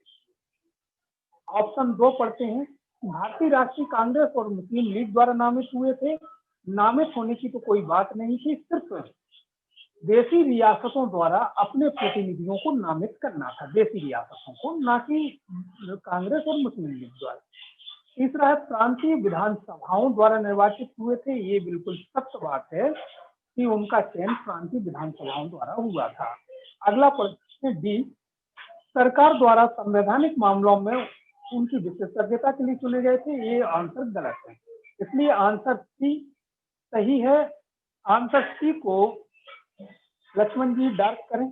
ऑप्शन 2 पढ़ते हैं। भारतीय राष्ट्रीय कांग्रेस और मुस्लिम लीग द्वारा नामित हुए थे। नामित होने की तो कोई बात नहीं थी, सिर्फ देशी रियासतों द्वारा अपने प्रतिनिधियों को नामित करना था, देशी रियासतों को, ना कि कांग्रेस और मुस्लिम लीग द्वारा। तीसरा है प्रांतीय विधानसभाओं द्वारा निर्वाचित हुए थे। ये बिल्कुल सत्य बात है कि उनका चयन प्रांतीय विधानसभाओं द्वारा हुआ था। अगला प्रश्न डी, सरकार द्वारा संवैधानिक मामलों में उनकी विशेषज्ञता के लिए चुने गए थे। ये आंसर गलत है, इसलिए आंसर सी सही है। आंसर सी को लक्ष्मण जी डार्क करें।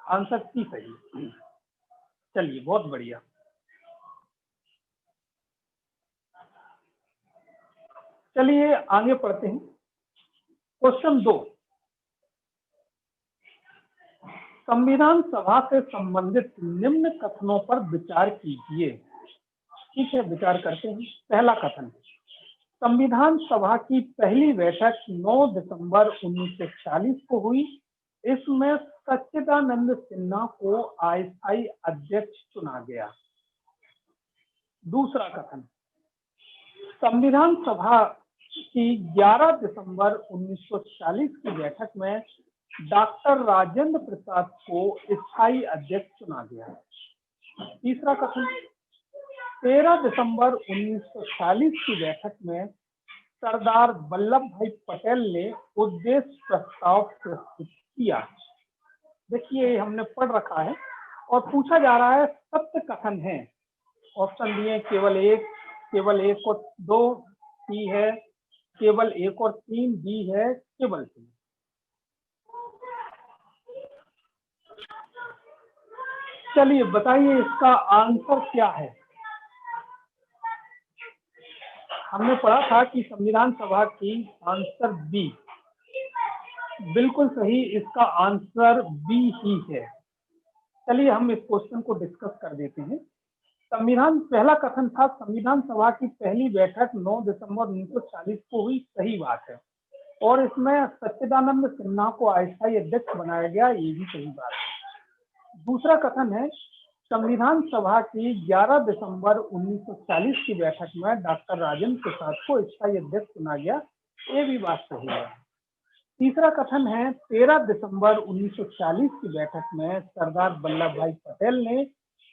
आंसर सी सही। चलिए, बहुत बढ़िया। चलिए आगे पढ़ते हैं। क्वेश्चन 2, संविधान सभा से संबंधित निम्न कथनों पर विचार कीजिए। ठीक है, विचार करते हैं। पहला कथन, संविधान सभा की पहली बैठक 9 दिसंबर 1940 को हुई। इसमें सच्चिदानंद सिन्हा को अस्थायी अध्यक्ष चुना गया। दूसरा कथन, संविधान सभा की 11 दिसंबर 1940 की बैठक में डॉक्टर राजेंद्र प्रसाद को स्थायी अध्यक्ष चुना गया। तीसरा कथन, 13 दिसंबर 1940 की बैठक में सरदार वल्लभ भाई पटेल ने उद्देश्य प्रस्ताव प्रस्तुत किया। देखिए, हमने पढ़ रखा है और पूछा जा रहा है सत्य कथन है। ऑप्शन दिए केवल 1 और 2, सी है केवल 1 और 3, बी है केवल 3। चलिए बताइए इसका आंसर क्या है। हमने पढ़ा था कि संविधान सभा की आंसर बी, बिल्कुल सही, इसका आंसर बी ही है। चलिए हम इस क्वेश्चन को डिस्कस कर देते हैं। पहला कथन था संविधान सभा की पहली बैठक 9 दिसंबर 1940 को हुई, सही बात है। और इसमें सच्चिदानंद सिन्हा को अस्थायी अध्यक्ष बनाया गया, ये भी सही बात है। दूसरा कथन है संविधान सभा की 11 दिसंबर 1940 की बैठक में डॉक्टर राजेंद्र प्रसाद को स्थायी अध्यक्ष चुना गया, ये भी बात सही है। तीसरा कथन है 13 दिसंबर 1940 की बैठक में सरदार वल्लभ भाई पटेल ने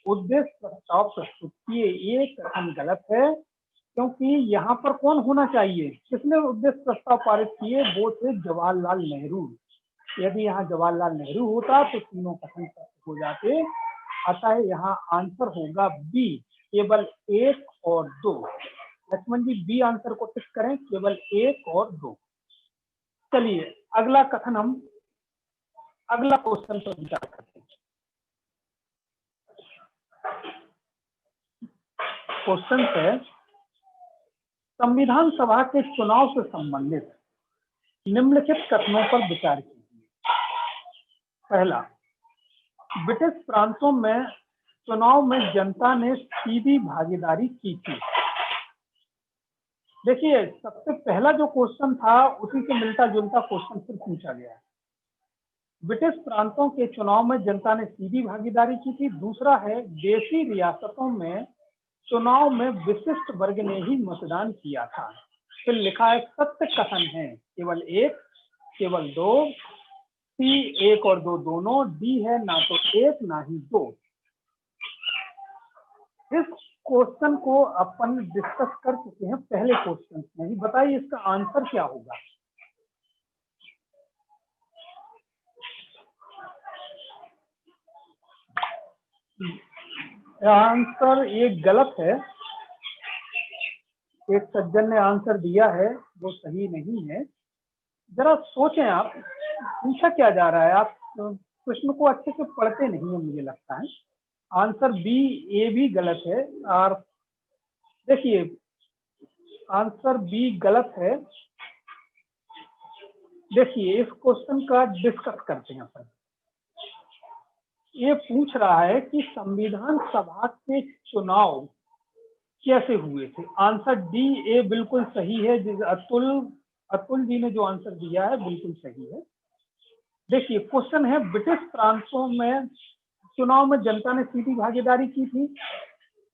उद्देश्य प्रस्ताव प्रस्तुत किए, ये कथन गलत है, क्योंकि यहाँ पर कौन होना चाहिए, किसने उद्देश्य प्रस्ताव पारित किए, वो थे जवाहरलाल नेहरू। यदि यहाँ जवाहरलाल नेहरू होता तो तीनों कथन सत्य हो जाते। अतः यहाँ आंसर होगा बी, केवल 1 और 2। लक्ष्मण जी बी आंसर को टिक करें, केवल 1 और 2। चलिए अगला कथन, हम अगला क्वेश्चन पर विचार करते हैं। क्वेश्चन है संविधान सभा के चुनाव से संबंधित निम्नलिखित कथनों पर विचार कीजिए। पहला, ब्रिटिश प्रांतों में चुनाव में जनता ने सीधी भागीदारी की थी। देखिए, सबसे पहला जो क्वेश्चन था उसी से मिलता जुलता क्वेश्चन फिर पूछा गया है। ब्रिटिश प्रांतों के चुनाव में जनता ने सीधी भागीदारी की थी। दूसरा है देशी रियासतों में चुनाव में विशिष्ट वर्ग ने ही मतदान किया था। फिर लिखा है सत्य कथन है, केवल 1, केवल 2, सी 1 और 2 दोनों, डी है ना तो 1 ना ही 2। इस क्वेश्चन को अपन डिस्कस कर चुके हैं पहले क्वेश्चन में ही। बताइए इसका आंसर क्या होगा। आंसर ये गलत है। एक सज्जन ने आंसर दिया है, वो सही नहीं है। जरा सोचें आप, पूछा क्या जा रहा है, आप प्रश्न को अच्छे से पढ़ते नहीं है मुझे लगता है। आंसर बी, ए भी गलत है। और देखिए आंसर बी गलत है। देखिए इस क्वेश्चन का डिस्कस करते हैं अपन। ये पूछ रहा है कि संविधान सभा के चुनाव कैसे हुए थे। आंसर डी, ए बिल्कुल सही है। अतुल जी ने जो आंसर दिया है बिल्कुल सही है। देखिए क्वेश्चन है ब्रिटिश प्रांतों में चुनाव में जनता ने सीधी भागीदारी की थी।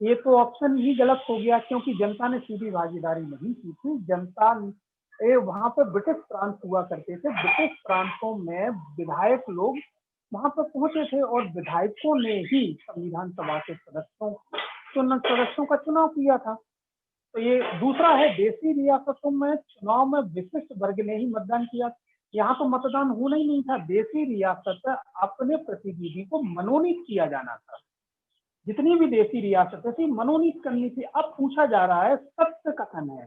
ये तो ऑप्शन ही गलत हो गया, क्योंकि जनता ने सीधी भागीदारी नहीं की थी। जनता वहां पर ब्रिटिश प्रांत हुआ करते थे, ब्रिटिश प्रांतों में विधायक लोग वहां पर पहुंचे थे और विधायकों ने ही संविधान सभा के सदस्यों का चुनाव किया था। तो ये दूसरा है, देशी रियासतों में चुनाव में विशिष्ट वर्ग ने ही मतदान किया। यहाँ तो मतदान होना ही नहीं था। देशी रियासत अपने प्रतिनिधि को मनोनीत किया जाना था। जितनी भी देशी रियासतें थी मनोनीत करनी थी। अब पूछा जा रहा है सत्य कथन है,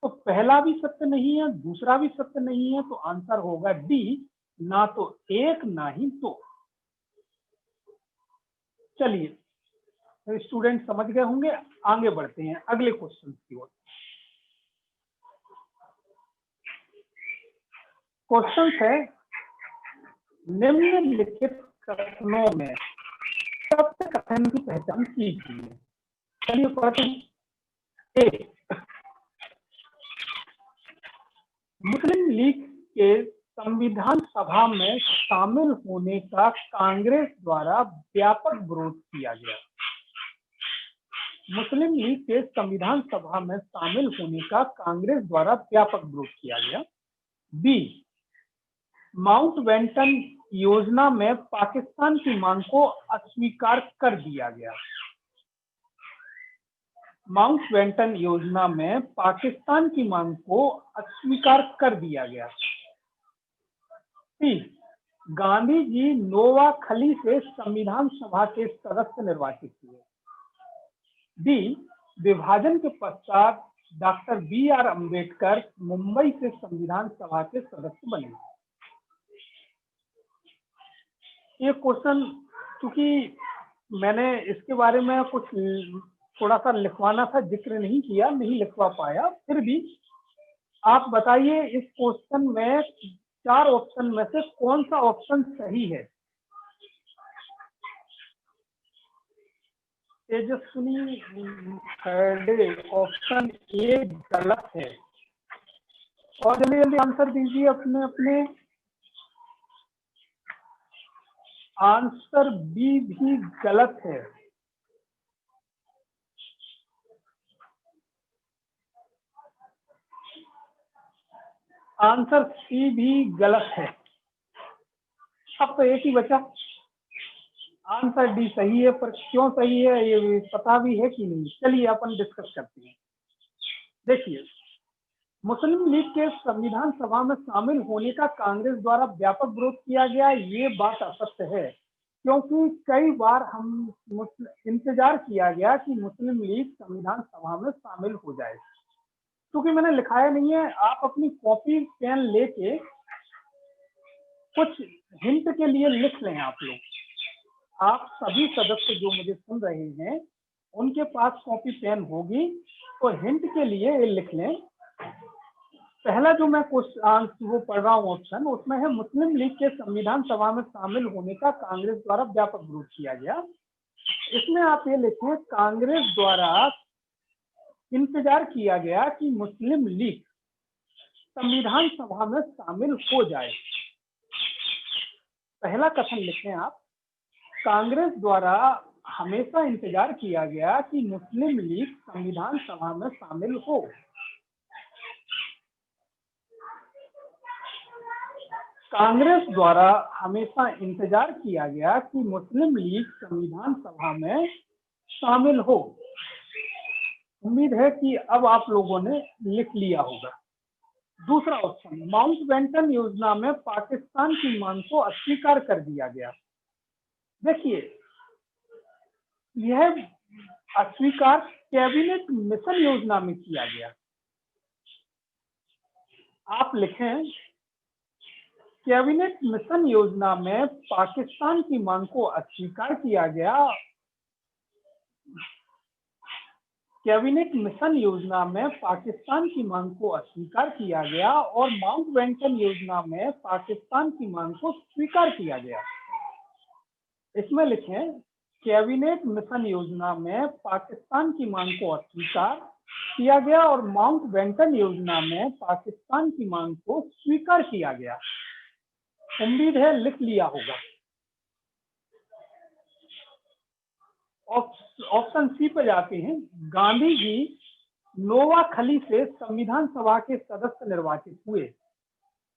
तो पहला भी सत्य नहीं है, दूसरा भी सत्य नहीं है, तो आंसर होगा डी, ना तो एक ना ही दो। चलिए स्टूडेंट समझ गए होंगे, आगे बढ़ते हैं अगले क्वेश्चन की ओर। क्वेश्चन है, निम्नलिखित कथनों में सत्य कथन की पहचान कीजिए। चलिए पढ़ते हैं। ए, मुस्लिम लीग के संविधान सभा में शामिल होने का कांग्रेस द्वारा व्यापक विरोध किया गया। मुस्लिम लीग के संविधान सभा में शामिल होने का कांग्रेस द्वारा व्यापक विरोध किया गया। बी, माउंटबेटन योजना में पाकिस्तान की मांग को अस्वीकार कर दिया गया। माउंटबेटन योजना में पाकिस्तान की मांग को अस्वीकार कर दिया गया। सी, गांधी जी नोवाखली से संविधान सभा के सदस्य निर्वाचित हुए। डी, विभाजन के पश्चात डॉक्टर बी.आर. अम्बेडकर मुंबई से संविधान सभा के सदस्य बने। ये क्वेश्चन चूंकि मैंने इसके बारे में कुछ थोड़ा सा लिखवाना था, जिक्र नहीं किया, नहीं लिखवा पाया, फिर भी आप बताइए इस क्वेश्चन में 4 ऑप्शन में से कौन सा ऑप्शन सही है। तेजस्विनी खड़े, ऑप्शन ए गलत है। और जल्दी जल्दी आंसर दीजिए अपने अपने। आंसर बी भी गलत है। आंसर सी भी गलत है। अब तो एक ही बचा, आंसर डी सही है। पर क्यों सही है ये पता भी है कि नहीं, चलिए अपन डिस्कस करते हैं। देखिए, मुस्लिम लीग के संविधान सभा में शामिल होने का कांग्रेस द्वारा व्यापक विरोध किया गया, ये बात असत्य है। क्योंकि कई बार हम इंतजार किया गया कि मुस्लिम लीग संविधान सभा में शामिल हो जाए। क्योंकि मैंने लिखाया नहीं है, आप अपनी कॉपी पेन लेके कुछ हिंट के लिए लिख लें। आप लोग, आप सभी सदस्य जो मुझे सुन रहे हैं उनके पास कॉपी पेन होगी, तो हिंट के लिए ये लिख लें। पहला जो मैं क्वेश्चन वो पढ़ रहा हूँ ऑप्शन, उसमें है मुस्लिम लीग के संविधान सभा में शामिल होने का कांग्रेस द्वारा व्यापक विरोध किया गया। इसमें आप ये लिखें, कांग्रेस द्वारा इंतजार किया गया कि मुस्लिम लीग संविधान सभा में शामिल हो जाए। पहला कथन लिखें आप, कांग्रेस द्वारा हमेशा इंतजार किया गया कि मुस्लिम लीग संविधान सभा में शामिल हो। कांग्रेस द्वारा हमेशा इंतजार किया गया कि मुस्लिम लीग संविधान सभा में शामिल हो। उम्मीद है कि अब आप लोगों ने लिख लिया होगा। दूसरा ऑप्शन, माउंटबेटन योजना में पाकिस्तान की मांग को अस्वीकार कर दिया गया। देखिए, यह अस्वीकार कैबिनेट मिशन योजना में किया गया। आप लिखें, कैबिनेट मिशन योजना में पाकिस्तान की मांग को अस्वीकार किया गया। कैबिनेट मिशन योजना में पाकिस्तान की मांग को अस्वीकार किया गया और माउंटबेटन योजना में पाकिस्तान की मांग को स्वीकार किया गया। इसमें लिखें, कैबिनेट मिशन योजना में पाकिस्तान की मांग को अस्वीकार किया गया और माउंटबेटन योजना में पाकिस्तान की मांग को स्वीकार किया गया। उम्मीद है लिख लिया होगा। ऑप्शन सी पे जाते हैं। गांधी जी नोवाखली से संविधान सभा के सदस्य निर्वाचित हुए।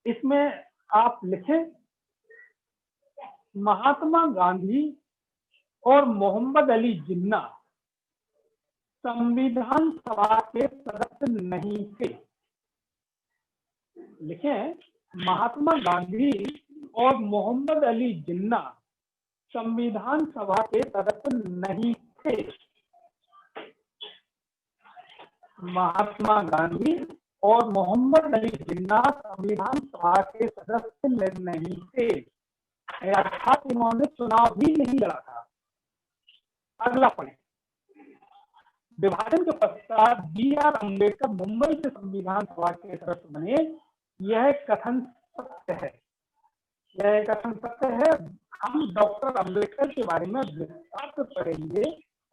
इसमें आप लिखें महात्मा गांधी और मोहम्मद अली जिन्ना संविधान सभा के सदस्य नहीं थे। लिखें महात्मा गांधी और मोहम्मद अली जिन्ना संविधान सभा के सदस्य नहीं थे। महात्मा गांधी और मोहम्मद अली जिन्ना संविधान सभा के सदस्य नहीं थे, अर्थात इन्होंने चुनाव भी नहीं लड़ा था। अगला पढ़ें। विभाजन के पश्चात बी.आर. अम्बेडकर मुंबई से संविधान सभा के सदस्य बने। यह कथन सत्य है। यह कथन सत्य है। हम डॉक्टर अम्बेडकर के बारे में विस्तार से पढ़ेंगे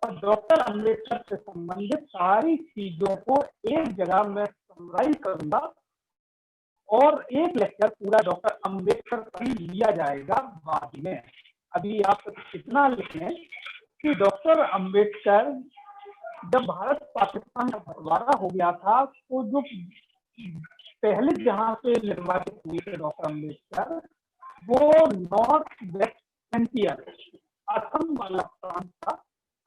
और डॉक्टर अम्बेडकर से संबंधित सारी चीजों को एक जगह में समराइज करूंगा और एक लेक्चर पूरा डॉक्टर अम्बेडकर पर ही लिया जाएगा बाद में। अभी आप इतना लिखें कि डॉक्टर अम्बेडकर जब भारत पाकिस्तान का बंटवारा हो गया था तो जो पहले जहां से निर्वाचित हुए थे डॉक्टर अम्बेडकर, वो नॉर्थ वेस्ट फ्रंटियर असम वाला प्रांत था।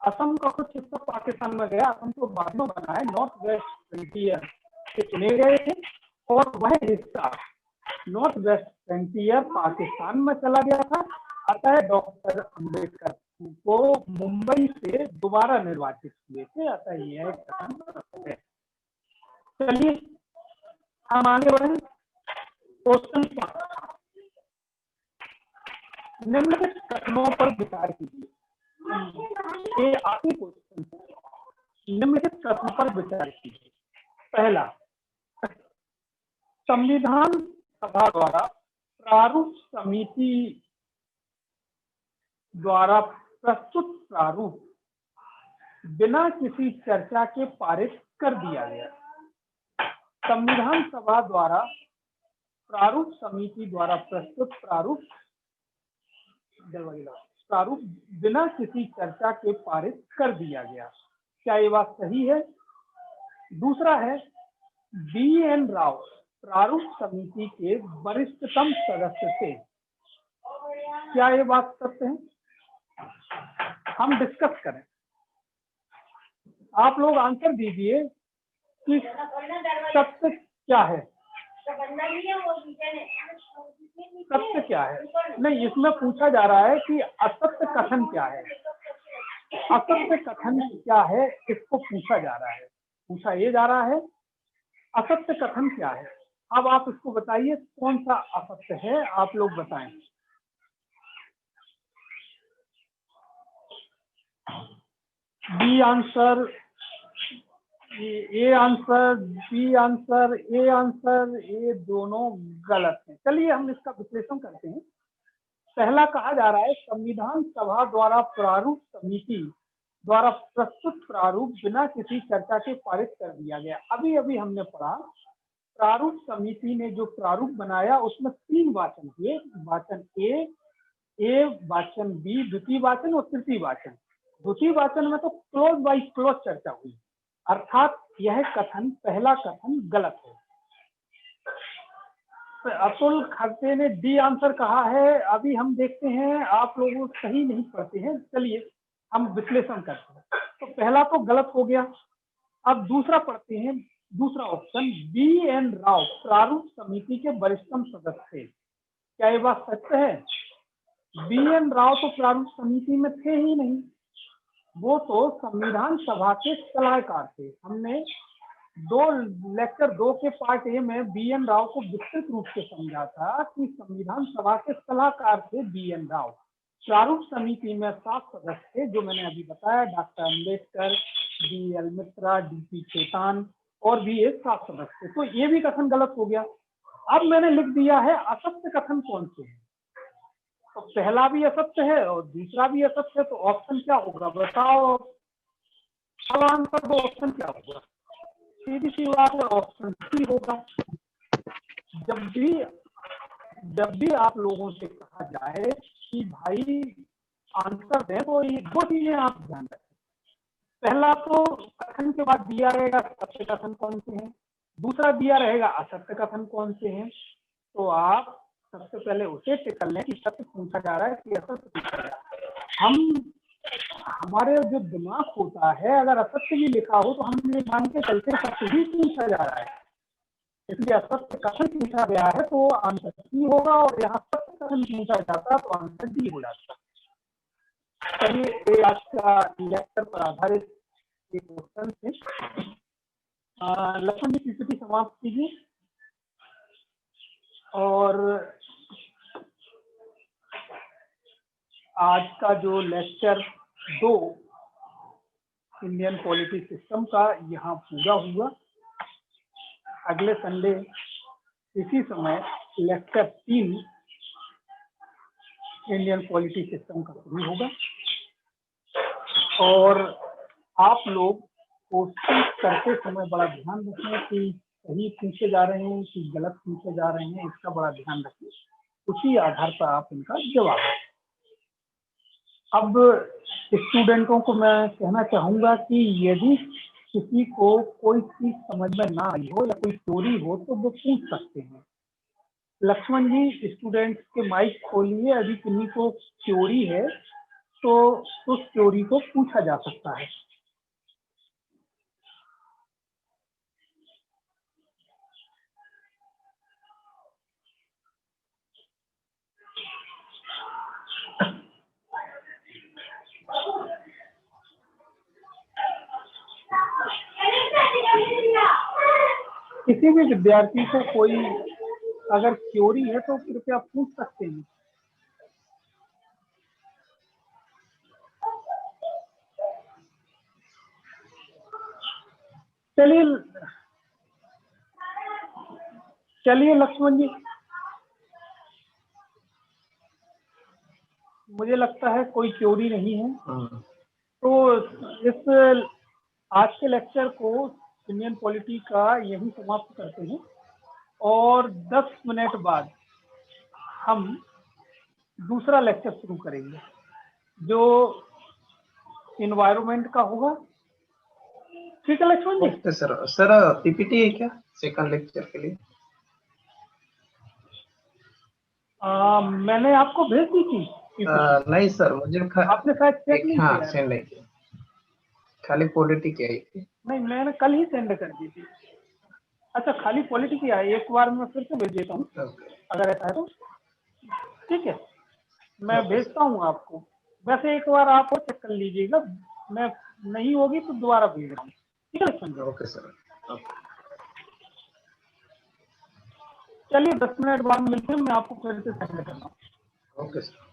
असम का कुछ हिस्सा पाकिस्तान में गया, असम को बाद में बना है। नॉर्थ वेस्ट फ्रंटियर से चुने गए थे और वह हिस्सा नॉर्थ वेस्ट फ्रंटियर पाकिस्तान में चला गया था। अतः डॉक्टर अम्बेडकर को मुंबई से दोबारा निर्वाचित हुए थे। अतः यह कथन है। चलिए हम आगे बढ़े। क्वेश्चन निम्नलिखित कथनों पर विचार कीजिए। ये आखिरी क्वेश्चन है। निम्नलिखित कथनों पर विचार कीजिए। पहला, संविधान सभा द्वारा प्रारूप समिति द्वारा प्रस्तुत प्रारूप बिना किसी चर्चा के पारित कर दिया गया। संविधान सभा द्वारा प्रारूप समिति द्वारा प्रस्तुत प्रारूप बिना किसी चर्चा के पारित कर दिया गया। क्या ये बात सही है? दूसरा है, बी.एन. राव प्रारूप समिति के वरिष्ठतम सदस्य थे। क्या ये बात सत्य है? हम डिस्कस करें। आप लोग आंसर दीजिए कि सत्य क्या है। सत्य क्या है? नहीं, इसमें पूछा जा रहा है कि असत्य कथन क्या है। असत्य कथन क्या है, इसको पूछा जा रहा है। पूछा ये जा रहा है असत्य कथन क्या है। अब आप इसको बताइए कौन सा असत्य है, आप लोग बताएं। B answer, A answer, B answer, A answer, ये दोनों गलत हैं। चलिए हम इसका विश्लेषण करते हैं। पहला कहा जा रहा है संविधान सभा द्वारा प्रारूप समिति द्वारा प्रस्तुत प्रारूप बिना किसी चर्चा के पारित कर दिया गया। अभी अभी हमने पढ़ा प्रारूप समिति ने जो प्रारूप बनाया उसमें 3 वाचन थे। वाचन ए वाचन बी, द्वितीय वाचन और तृतीय वाचन। द्वितीय वाचन में तो क्लोज बाय क्लोज चर्चा हुई, अर्थात यह कथन, पहला कथन गलत है। तो अतुल खड़से ने डी आंसर कहा है। अभी हम देखते हैं, आप लोग सही नहीं पढ़ते हैं। चलिए हम विश्लेषण करते हैं। तो पहला तो गलत हो गया। अब दूसरा पढ़ते हैं। दूसरा ऑप्शन, बी.एन. राव प्रारूप समिति के वरिष्ठतम सदस्य थे। क्या ये बात सत्य है? बी.एन. राव तो प्रारूप समिति में थे ही नहीं, वो तो संविधान सभा के सलाहकार थे। हमने लेक्चर 2 के पार्ट ए में बी.एन. राव को विस्तृत रूप से समझा था कि संविधान सभा के सलाहकार थे बी.एन. राव। प्रारूप समिति में 7 सदस्य थे, जो मैंने अभी बताया, डॉक्टर अम्बेडकर, बी.एल. मित्रा, डी.पी. खेतान और भी एक 7 सदस्य थे। तो ये भी कथन गलत हो गया। अब मैंने लिख दिया है असत्य कथन कौन से हैं। तो पहला भी असत्य है और दूसरा भी असत्य है। तो ऑप्शन क्या होगा बताओ। अब आंसर दो, ऑप्शन क्या होगा। सीधी सी बात है, ऑप्शन सी होगा। जब भी आप लोगों से कहा जाए कि भाई आंसर दें तो ये 2 चीजें आप ध्यान रखें। पहला तो कथन के बाद दिया रहेगा सत्य कथन कौन से हैं, दूसरा दिया रहेगा असत्य कथन कौन से हैं। तो आप सबसे पहले उसे चेक कर लें कि सत्य पूछा जा रहा है कि असत्य पूछा जा रहा है। हमारे जो दिमाग होता है, अगर असत्य भी लिखा हो तो हम ये मान के चलते सत्य ही पूछा जा रहा है, इसलिए असत्य कथन पूछा गया है तो आंसर सी होगा, और यहाँ सत्य कथन पूछा जाता तो आंसर डी हो जाता। चलिए ये आज का लेक्चर पर आधारित एक क्वेश्चन थे। लक्ष्मण जी पीपीटी समाप्त कीजिए। और आज का जो लेक्चर 2 इंडियन पॉलिटी सिस्टम का यहाँ पूरा हुआ। अगले संडे इसी समय लेक्चर 3 इंडियन पॉलिटी सिस्टम का शुरू होगा। और आप लोग कोशिश करते समय बड़ा ध्यान रखें कि सही पूछे जा रहे हैं कि गलत पूछे जा रहे हैं, इसका बड़ा ध्यान रखें, उसी आधार पर आप इनका जवाब दें। अब स्टूडेंटों को मैं कहना चाहूँगा कि यदि किसी को कोई चीज समझ में ना आई हो या कोई चोरी हो तो वो पूछ सकते हैं। लक्ष्मण जी स्टूडेंट्स के माइक खोलिए, यदि किन्हीं को चोरी है तो उस चोरी को पूछा जा सकता है। किसी भी विद्यार्थी को कोई अगर क्वेरी है तो कृपया पूछ सकते हैं। चलिए लक्ष्मण जी, मुझे लगता है कोई क्वेरी नहीं है। तो इस आज के लेक्चर को इंडियन पॉलिटी का यही समाप्त करते हैं, और 10 मिनट बाद हम दूसरा लेक्चर शुरू करेंगे जो इन्वायरमेंट का होगा। ठीक है Laxman ji? Okay sir. Sir PPT है क्या सेकंड लेक्चर के लिए? मैंने आपको भेज दी थी नहीं सर, मुझे आपने शायद चेक नहीं हाँ किया है। सेंड नहीं किया, खाली पॉलिटी की आई थी। नहीं, मैंने कल ही सेंड कर दी थी। अच्छा, खाली पॉलिटी की आई, एक बार मैं फिर से भेज देता हूँ अगर ऐसा है तो। ठीक है, मैं भेजता हूँ आपको। वैसे एक बार आप चेक कर लीजिएगा, मैं नहीं होगी तो दोबारा भेज रहा हूँ। ठीक है लक्ष्मण जी? Okay sir. चलिए 10 मिनट बाद मिलते हैं, मैं आपको फिर से सेंड कर रहा हूँ। Okay sir.